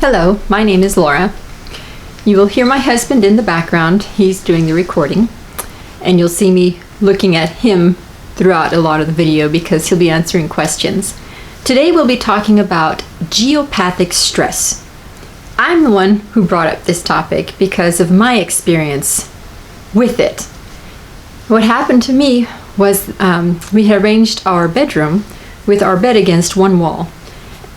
Hello, my name is Laura. You will hear my husband in the background. He's doing the recording. And you'll see me looking at him throughout a lot of the video because he'll be answering questions. Today we'll be talking about geopathic stress. I'm the one who brought up this topic because of my experience with it. What happened to me was we had arranged our bedroom with our bed against one wall.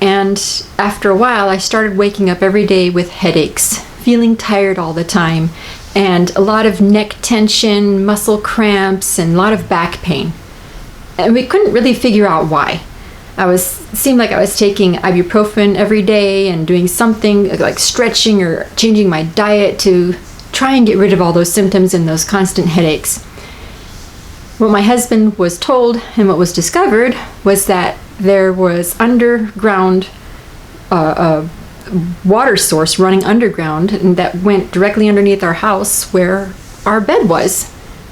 And after a while, I started waking up every day with headaches, feeling tired all the time, and a lot of neck tension, muscle cramps, and a lot of back pain. And we couldn't really figure out why. Seemed like I was taking ibuprofen every day and doing something like stretching or changing my diet to try and get rid of all those symptoms and those constant headaches. What my husband was told and what was discovered was that there was underground water source running underground and that went directly underneath our house where our bed was,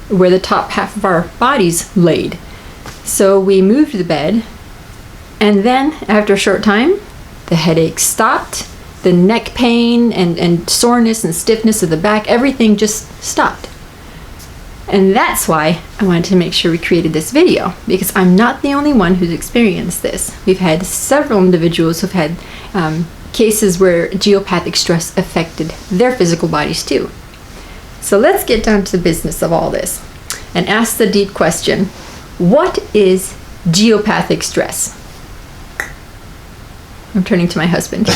where the top half of our bodies laid. So we moved the bed, and then after a short time, the headaches stopped, the neck pain and soreness and stiffness of the back, everything just stopped. And that's why I wanted to make sure we created this video, because I'm not the only one who's experienced this. We've had several individuals who've had cases where geopathic stress affected their physical bodies too. So let's get down to the business of all this and ask the deep question: what is geopathic stress? I'm turning to my husband.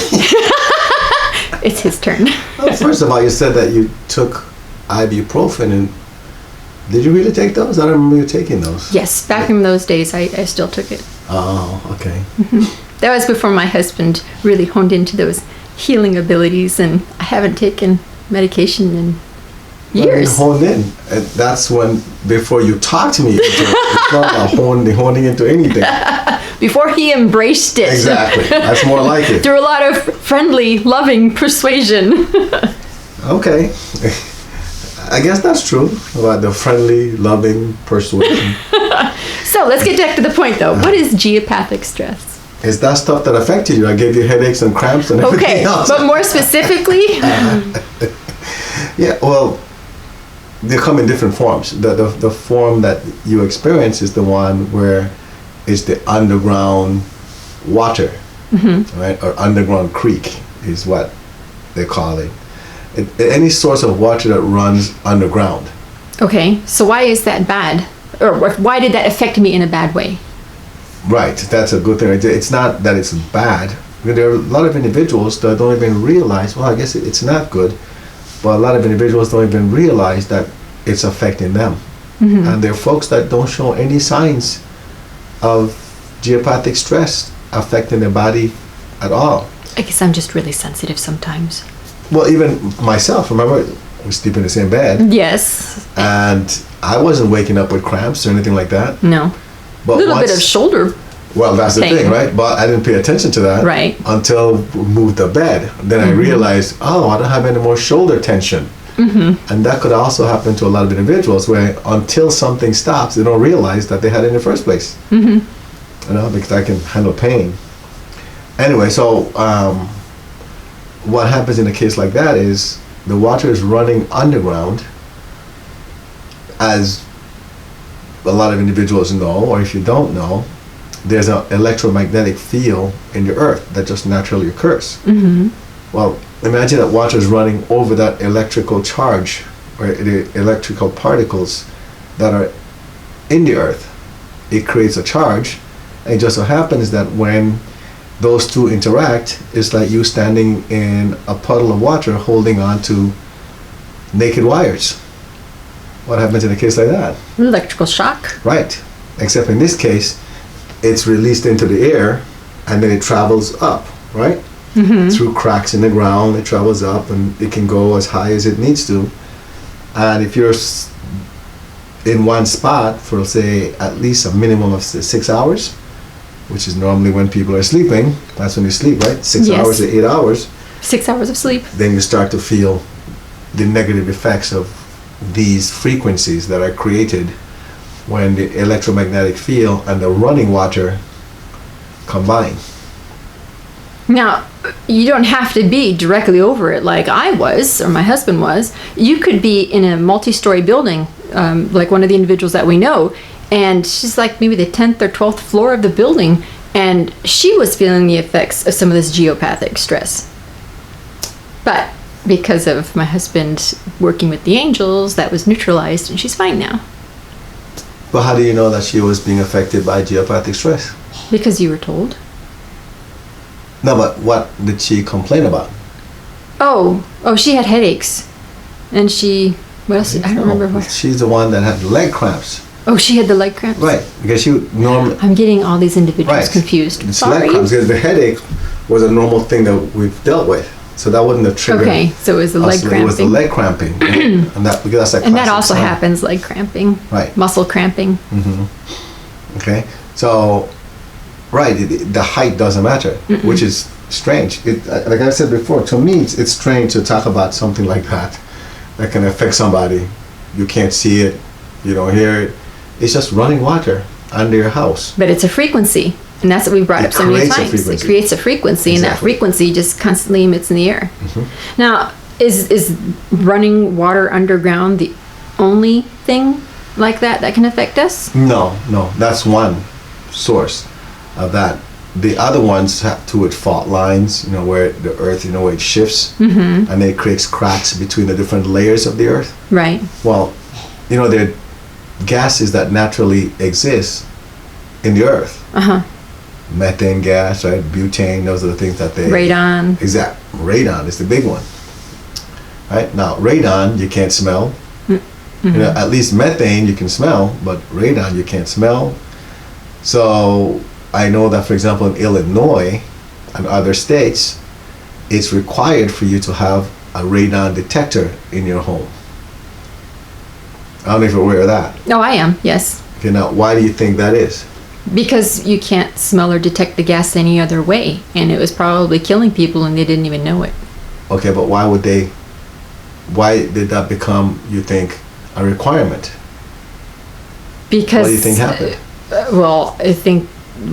It's his turn. Well, first of all, you said that you took ibuprofen, and did you really take those? I don't remember you taking those. Yes, back in those days, I still took it. Oh, okay. Mm-hmm. That was before my husband really honed into those healing abilities, and I haven't taken medication in years. Honed in. And that's when, before you talk to me, it's not about honing into anything. Before he embraced it. Exactly. That's more like it. Through a lot of friendly, loving persuasion. Okay. I guess that's true about the friendly, loving persuasion. So let's get back to the point though. What is geopathic stress? It's that stuff that affected you. I gave you headaches and cramps and everything else. But more specifically? Yeah, well, they come in different forms. The form that you experience is the one where it's the underground water, right? Or underground creek is what they call it. Any source of water that runs underground. Okay, so why is that bad? Or why did that affect me in a bad way? Right, that's a good thing. It's not that it's bad. There are a lot of individuals that don't even realize, well, I guess it's not good, but a lot of individuals don't even realize that it's affecting them. Mm-hmm. And there are folks that don't show any signs of geopathic stress affecting their body at all. I guess I'm just really sensitive sometimes. Well, even myself, remember, we sleep in the same bed. Yes. And I wasn't waking up with cramps or anything like that. No. But a little bit of shoulder. Well, that's pain. The thing, right? But I didn't pay attention to that. Right. Until we moved the bed. Then I realized, oh, I don't have any more shoulder tension. Mm-hmm. And that could also happen to a lot of individuals where until something stops, they don't realize that they had it in the first place. Mm-hmm. You know, because I can handle pain. Anyway, so what happens in a case like that is the water is running underground, as a lot of individuals know, or if you don't know, there's an electromagnetic field in the earth that just naturally occurs. Mm-hmm. Well, imagine that water is running over that electrical charge or the electrical particles that are in the earth. It creates a charge, and it just so happens that when those two interact, it's like you standing in a puddle of water holding on to naked wires. What happens in a case like that? Electrical shock. Right. Except in this case, it's released into the air and then it travels up, right? Mm-hmm. Through cracks in the ground, it travels up and it can go as high as it needs to. And if you're in one spot for, say, at least a minimum of 6 hours, which is normally when people are sleeping, that's when you sleep, right? 6 hours to 8 hours. 6 hours of sleep. Then you start to feel the negative effects of these frequencies that are created when the electromagnetic field and the running water combine. Now, you don't have to be directly over it like I was or my husband was. You could be in a multi-story building, like one of the individuals that we know, and she's like maybe the 10th or 12th floor of the building, and she was feeling the effects of some of this geopathic stress. But because of my husband working with the angels, that was neutralized, and she's fine now. But how do you know that she was being affected by geopathic stress? Because you were told. No, but what did she complain about? Oh, she had headaches, and what else? I don't remember what. She's the one that had leg cramps. Oh, she had the leg cramps. Right, because she normally. I'm getting all these individuals confused. It's Sorry. leg cramps because the headache was a normal thing that we've dealt with, so that wouldn't have triggered. Okay, so it was the leg cramping. It was the leg cramping, and that because that's like. And that also happens, leg cramping. Right. Muscle cramping. Mm-hmm. Okay, so. Right, the height doesn't matter, which is strange. Like I said before, to me, it's strange to talk about something like that can affect somebody. You can't see it, you don't hear it. It's just running water under your house. But it's a frequency, and that's what we brought up so many times. It creates a frequency, and that frequency just constantly emits in the air. Mm-hmm. Now, is running water underground the only thing like that can affect us? No, that's one source of that. The other ones have to do with fault lines, where the earth, where it shifts, and it creates cracks between the different layers of the earth. Right. Well, there are gases that naturally exist in the earth. Methane gas, right? Butane, those are the things that they... Radon. Exact. Radon is the big one. Right? Now, radon, you can't smell. At least methane you can smell, but radon you can't smell. So... I know that, for example, in Illinois and other states, it's required for you to have a radon detector in your home. I don't know if you're aware of that. Oh, I am, yes. Okay, now, why do you think that is? Because you can't smell or detect the gas any other way, and it was probably killing people and they didn't even know it. Okay, but why did that become, you think, a requirement? Because... What do you think happened?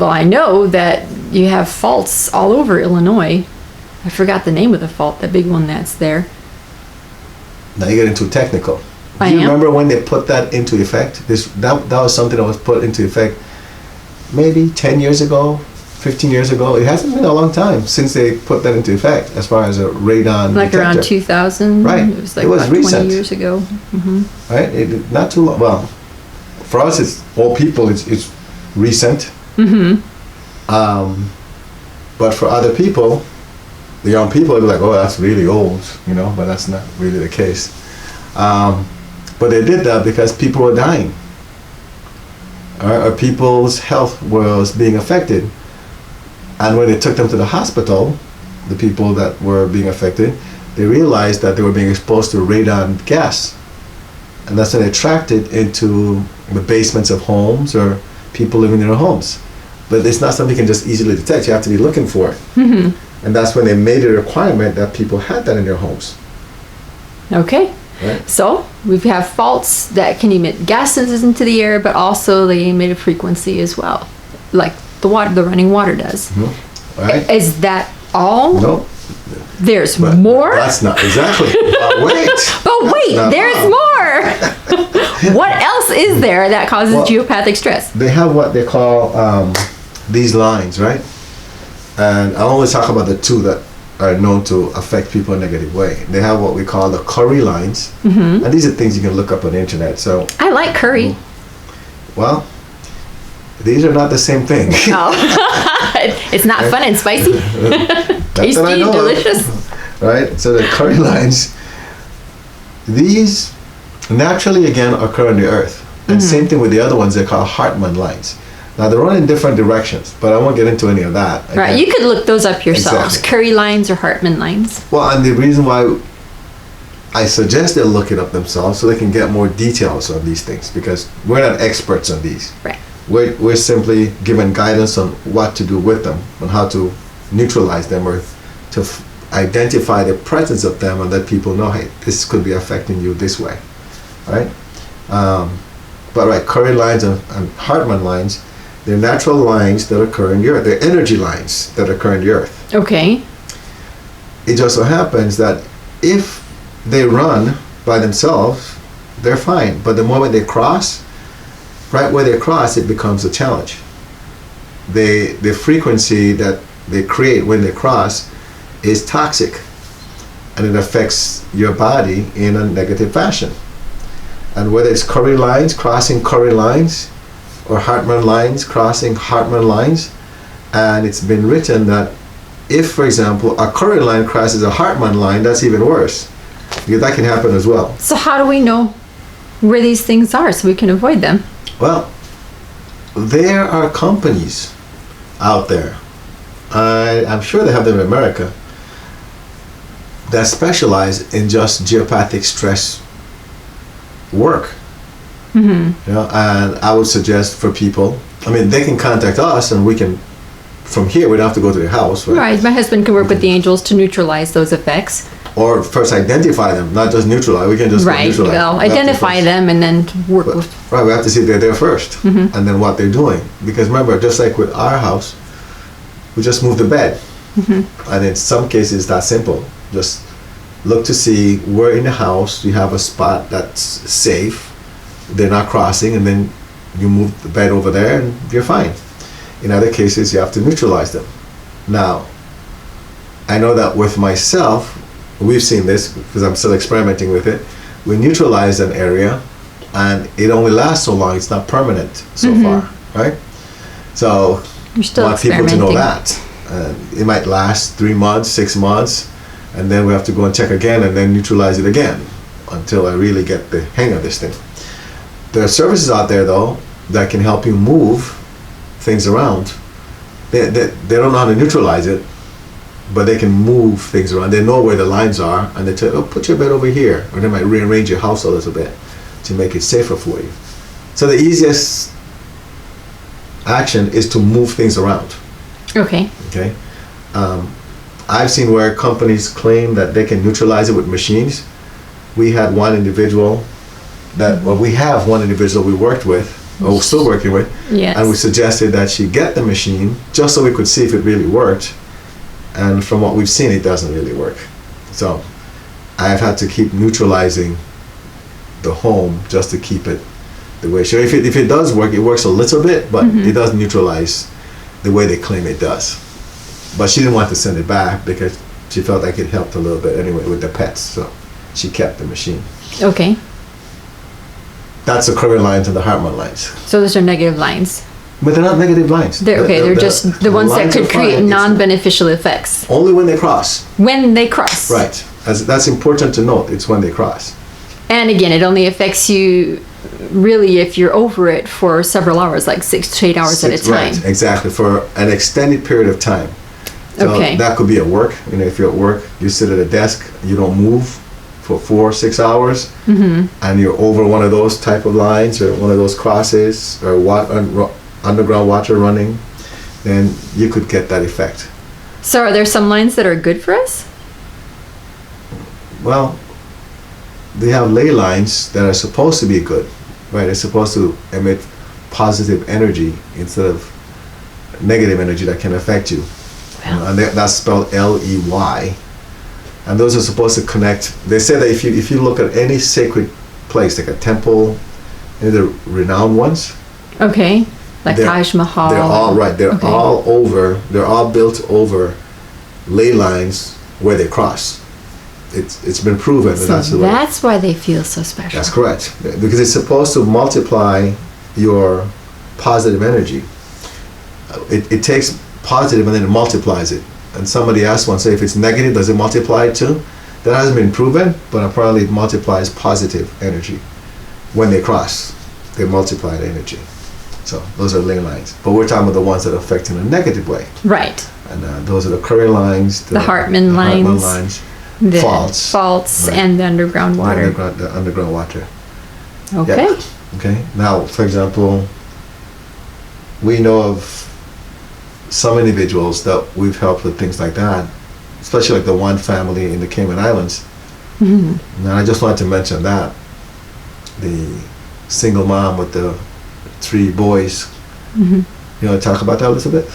I know that you have faults all over Illinois. I forgot the name of the fault, the big one that's there. Now you get into technical. Do you remember when they put that into effect? That was something that was put into effect maybe 10 years ago, 15 years ago. It hasn't been a long time since they put that into effect as far as a radon like detector. Around 2000? Right. It was like about recent. 20 years ago. Mm-hmm. Right? Not too long. Well, for us, it's recent. But for other people, the young people, they're like, oh, that's really old, but that's not really the case. But they did that because people were dying. Or people's health was being affected. And when they took them to the hospital, the people that were being affected, they realized that they were being exposed to radon gas. And that's when they tracked it into the basements of homes or people living in their homes. But it's not something you can just easily detect. You have to be looking for it. And that's when they made a requirement that people had that in their homes. Okay. Right. So we have faults that can emit gases into the air, but also they emit a frequency as well, like the running water does. Right. Is that all? No. There's more? That's not exactly. But wait, there's more. What else is there that causes geopathic stress? They have what they call these lines, right? And I only talk about the two that are known to affect people in a negative way. They have what we call the curry lines, and these are things you can look up on the internet. So I like curry. Well, these are not the same thing. No. It's not fun and spicy. Tasty, delicious. Right? So the curry lines, these naturally again occur on the earth. And same thing with the other ones, they're called Hartman lines. Now they run in different directions, but I won't get into any of that. Again. Right, you could look those up yourselves. Exactly. Curry lines or Hartman lines. Well, and the reason why I suggest they look it up themselves so they can get more details on these things, because we're not experts on these. Right. We're simply given guidance on what to do with them, on how to neutralize them or to identify the presence of them and let people know, hey, this could be affecting you this way, right? But curry lines and Hartman lines, They're natural lines that occur in the earth. They're energy lines that occur in the earth. Okay. It just so happens that if they run by themselves, they're fine. But the moment they cross, right where they cross, it becomes a challenge. The frequency that they create when they cross is toxic, and it affects your body in a negative fashion. And whether it's Curry lines crossing Curry lines, or Hartman lines crossing Hartman lines, and it's been written that if, for example, a Curry line crosses a Hartman line, that's even worse, because that can happen as well. So how do we know where these things are so we can avoid them? Well, there are companies out there, I'm sure they have them in America, that specialize in just geopathic stress work. Mm-hmm. You know, and I would suggest for people, I mean, they can contact us and we can, from here, we don't have to go to their house, right? Right. My husband can work with the angels to neutralize those effects. Or first identify them, not just neutralize. We can just Right. neutralize. Well, identify them and then work with. Right, we have to see if they're there first, Mm-hmm. and then what they're doing. Because remember, just like with our house, we just move the bed. Mm-hmm. And in some cases, it's that simple. Just look to see where in the house you have a spot that's safe, they're not crossing, and then you move the bed over there and you're fine. In other cases, you have to neutralize them. Now, I know that with myself, we've seen this because I'm still experimenting with it. We neutralize an area and it only lasts so long, it's not permanent so far, right? So You're still I want people to experimenting. know that. It might last 3 months, 6 months, and then we have to go and check again and then neutralize it again until I really get the hang of this thing. There are services out there though that can help you move things around. They don't know how to neutralize it, but they can move things around. They know where the lines are, and they tell you, oh, put your bed over here, or they might rearrange your house a little bit to make it safer for you. So the easiest action is to move things around. Okay. Okay. I've seen where companies claim that they can neutralize it with machines. We had one individual we have one individual we worked with, or we're still working with, Yes. and we suggested that she get the machine just so we could see if it really worked. And from what we've seen, it doesn't really work. So I've had to keep neutralizing the home just to keep it the way. So if it does work, it works a little bit, but it doesn't neutralize the way they claim it does. But she didn't want to send it back because she felt like it helped a little bit anyway with the pets. So she kept the machine. Okay. That's the Curry lines and the Hartman lines. So those are negative lines. But they're not negative lines. They're just the ones that lines could are create fine. It's non-beneficial effects only when they cross. when they cross. Right. That's important to note. It's when they cross. And again, it only affects you really if you're over it for several hours, like 6 to 8 hours at a time. Right, exactly, for an extended period of time. So Okay. that could be at work. You know, if you're at work, you sit at a desk, you don't move for 4 or 6 hours, and you're over one of those type of lines or one of those crosses or underground water running, then you could get that effect. So are there some lines that are good for us? Well, they have ley lines that are supposed to be good, right? They're supposed to emit positive energy instead of negative energy that can affect you. Wow. And that's spelled Ley. And those are supposed to connect. They say that if you look at any sacred place, like a temple, any of the renowned ones, Okay. Like They're- Taj Mahal. they're all right. They're Okay. all over. They're all built over ley lines where they cross. It's been proven that So that's the way. that's why they feel so special. That's correct. Because it's supposed to multiply your positive energy. It takes positive and then it multiplies it. And somebody asked once, say, if it's negative, does it multiply it too? That hasn't been proven, but apparently it multiplies positive energy. When they cross, they multiply the energy. So those are ley lines. But we're talking about the ones that affect in a negative way. Right. And those are the Curry lines, The Hartman Hartman lines. lines, The faults, right. and the underground water. the underground water. Okay. Yeah. Okay. Now, for example, we know of some individuals that we've helped with things like that, especially like the one family in the Cayman Islands. Mhm. And I just wanted to mention that the single mom with the 3 boys, Mhm. You want to talk about that a little bit?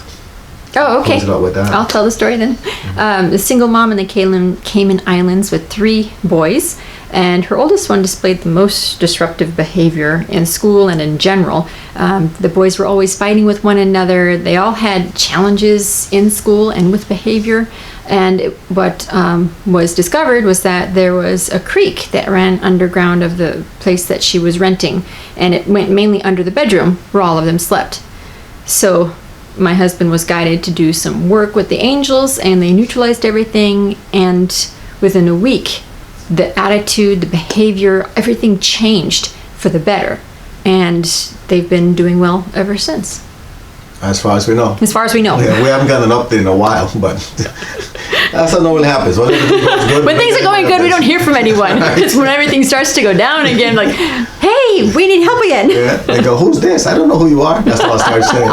Oh, okay. Close it out with that. I'll tell the story then. A single mom in the Cayman Islands with 3 boys, and her oldest one displayed the most disruptive behavior in school and in general. The boys were always fighting with one another. They all had challenges in school and with behavior. And what was discovered was that there was a creek that ran underground of the place that she was renting, and it went mainly under the bedroom where all of them slept. So my husband was guided to do some work with the angels, and they neutralized everything, and within a week the attitude, the behavior, everything changed for the better, and they've been doing well ever since. As far as we know. As far as we know. Yeah, we haven't gotten an update in a while, but that's what normally happens. When things are going good, we don't hear from anyone. It's when everything starts to go down again, like, hey, we need help again. Yeah, they go, who's this? I don't know who you are. That's what I start saying.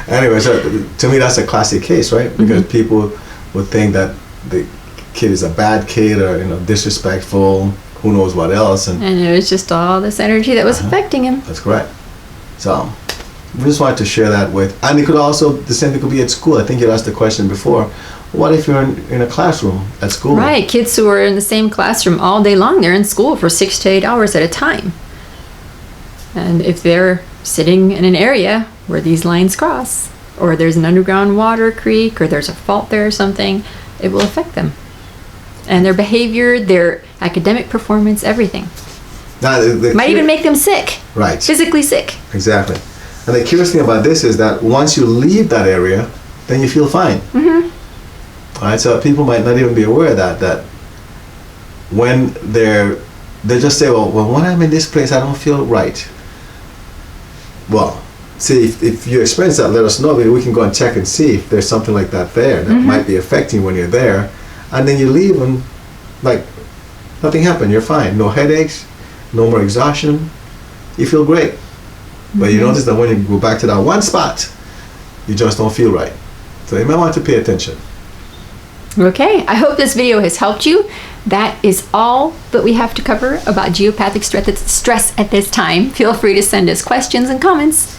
Anyway, so to me, that's a classic case, right? Because people would think that the kid is a bad kid or disrespectful, who knows what else. And it was just all this energy that was affecting him. That's correct. So we just wanted to share that with, and it could also, the same thing could be at school. I think you asked the question before, what if you're in a classroom at school? Right, kids who are in the same classroom all day long, they're in school for 6 to 8 hours at a time. And if they're sitting in an area where these lines cross, or there's an underground water creek, or there's a fault there or something, it will affect them. And their behavior, their academic performance, everything. Now, might even make them sick. Right. Physically sick. Exactly. And the curious thing about this is that once you leave that area, then you feel fine. All right, so people might not even be aware of that when they just say, well, when I'm in this place, I don't feel right. Well, see, if you experience that, let us know. Maybe we can go and check and see if there's something like that there that might be affecting you when you're there. And then you leave and, like, nothing happened. You're fine. No headaches, no more exhaustion. You feel great. But you notice that when you go back to that one spot, you just don't feel right. So you might want to pay attention. Okay, I hope this video has helped you. That is all that we have to cover about geopathic stress at this time. Feel free to send us questions and comments.